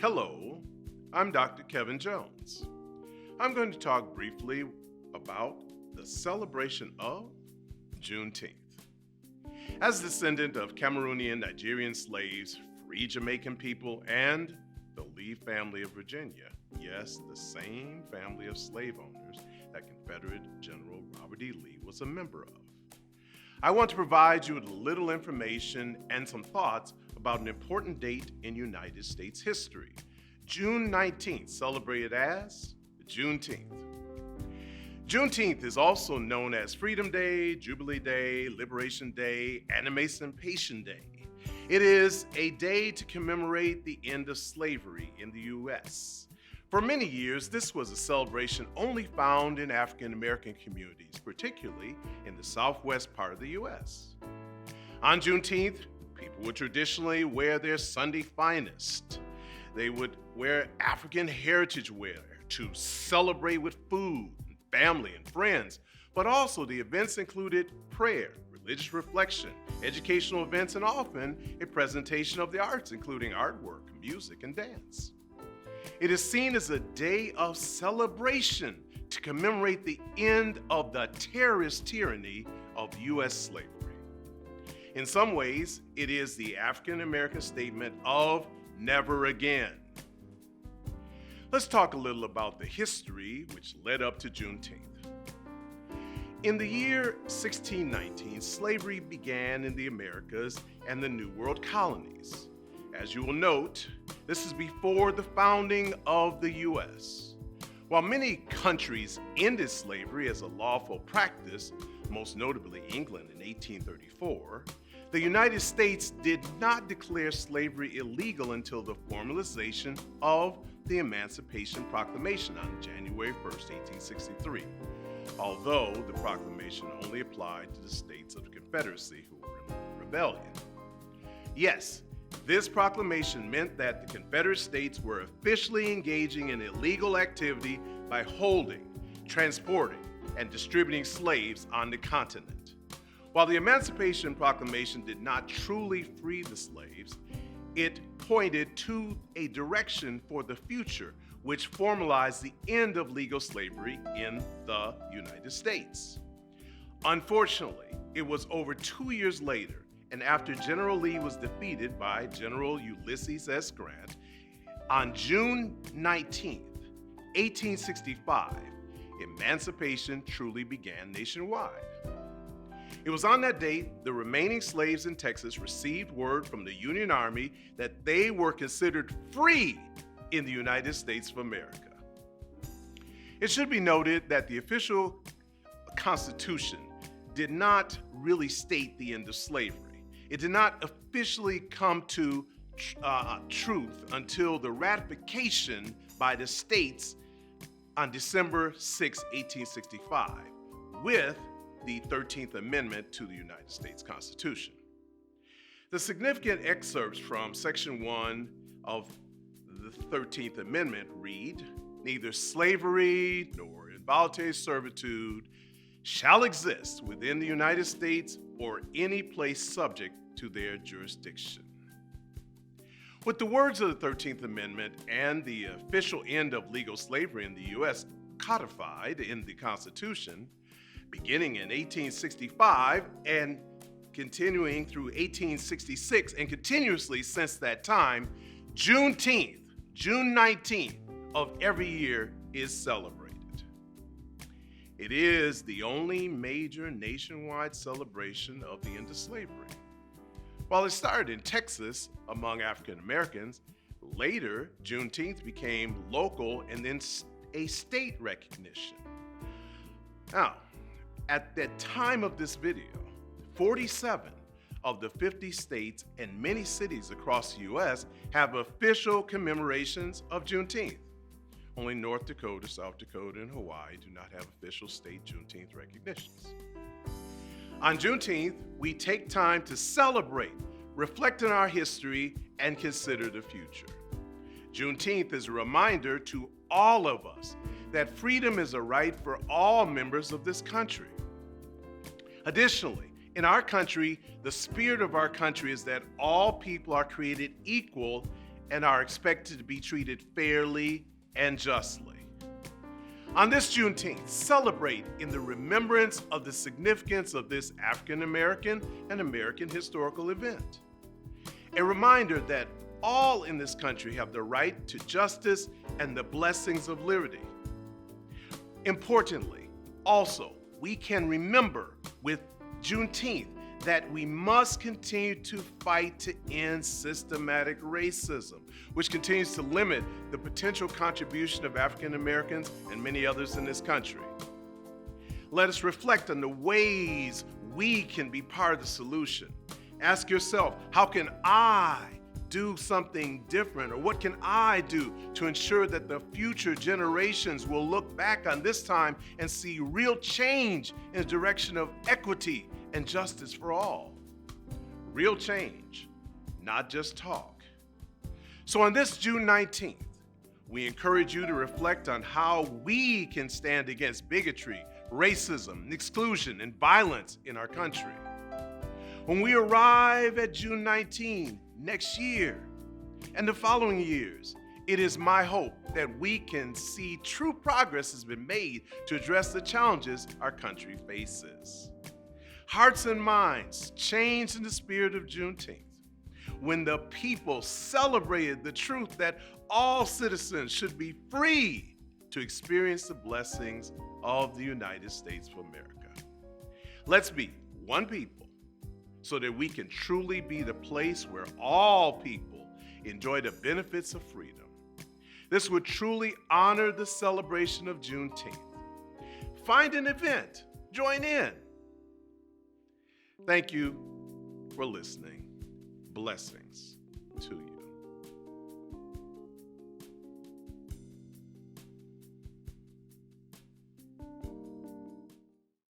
Hello, I'm Dr. Kevin Jones. I'm going to talk briefly about the celebration of Juneteenth. As a descendant of Cameroonian Nigerian slaves, free Jamaican people, and the Lee family of Virginia, yes, the same family of slave owners that Confederate General Robert E. Lee was a member of, I want to provide you with a little information and some thoughts about an important date in United States history. June 19th, celebrated as Juneteenth. Juneteenth is also known as Freedom Day, Jubilee Day, Liberation Day, and Emancipation Day. It is a day to commemorate the end of slavery in the U.S. For many years, this was a celebration only found in African American communities, particularly in the southwest part of the U.S. On Juneteenth, people would traditionally wear their Sunday finest. They would wear African heritage wear to celebrate with food, family, and friends, but also the events included prayer, religious reflection, educational events, and often a presentation of the arts, including artwork, music, and dance. It is seen as a day of celebration to commemorate the end of the terrorist tyranny of U.S. slavery. In some ways, it is the African American statement of never again. Let's talk a little about the history which led up to Juneteenth. In the year 1619, slavery began in the Americas and the New World colonies. As you will note, this is before the founding of the U.S. While many countries ended slavery as a lawful practice, most notably England in 1834, the United States did not declare slavery illegal until the formalization of the Emancipation Proclamation on January 1st, 1863, although the proclamation only applied to the states of the Confederacy who were in rebellion. Yes, this proclamation meant that the Confederate States were officially engaging in illegal activity by holding, transporting, and distributing slaves on the continent. While the Emancipation Proclamation did not truly free the slaves, it pointed to a direction for the future, which formalized the end of legal slavery in the United States. Unfortunately, it was over 2 years later, and after General Lee was defeated by General Ulysses S. Grant, on June 19, 1865, emancipation truly began nationwide. It was on that date the remaining slaves in Texas received word from the Union Army that they were considered free in the United States of America. It should be noted that the official Constitution did not really state the end of slavery. It did not officially come to truth until the ratification by the states on December 6, 1865, with the 13th Amendment to the United States Constitution. The significant excerpts from Section 1 of the 13th Amendment read, "Neither slavery nor involuntary servitude shall exist within the United States or any place subject to their jurisdiction." With the words of the 13th Amendment and the official end of legal slavery in the U.S. codified in the Constitution, beginning in 1865 and continuing through 1866 and continuously since that time, Juneteenth, June 19th of every year is celebrated. It is the only major nationwide celebration of the end of slavery. While it started in Texas among African Americans, later Juneteenth became local and then a state recognition. Now, at the time of this video, 47 of the 50 states and many cities across the U.S. have official commemorations of Juneteenth. Only North Dakota, South Dakota, and Hawaii do not have official state Juneteenth recognitions. On Juneteenth, we take time to celebrate, reflect on our history, and consider the future. Juneteenth is a reminder to all of us that freedom is a right for all members of this country. Additionally, in our country, the spirit of our country is that all people are created equal and are expected to be treated fairly and justly. On this Juneteenth, celebrate in the remembrance of the significance of this African American and American historical event. A reminder that all in this country have the right to justice and the blessings of liberty. Importantly, also, we can remember with Juneteenth that we must continue to fight to end systematic racism, which continues to limit the potential contribution of African Americans and many others in this country. Let us reflect on the ways we can be part of the solution. Ask yourself, how can I do something different? Or what can I do to ensure that the future generations will look back on this time and see real change in the direction of equity and justice for all? Real change, not just talk. So on this June 19th, we encourage you to reflect on how we can stand against bigotry, racism, exclusion, and violence in our country. When we arrive at June 19 next year and the following years, it is my hope that we can see true progress has been made to address the challenges our country faces. Hearts and minds changed in the spirit of Juneteenth when the people celebrated the truth that all citizens should be free to experience the blessings of the United States of America. Let's be one people so that we can truly be the place where all people enjoy the benefits of freedom. This would truly honor the celebration of Juneteenth. Find an event, join in. Thank you for listening. Blessings to you.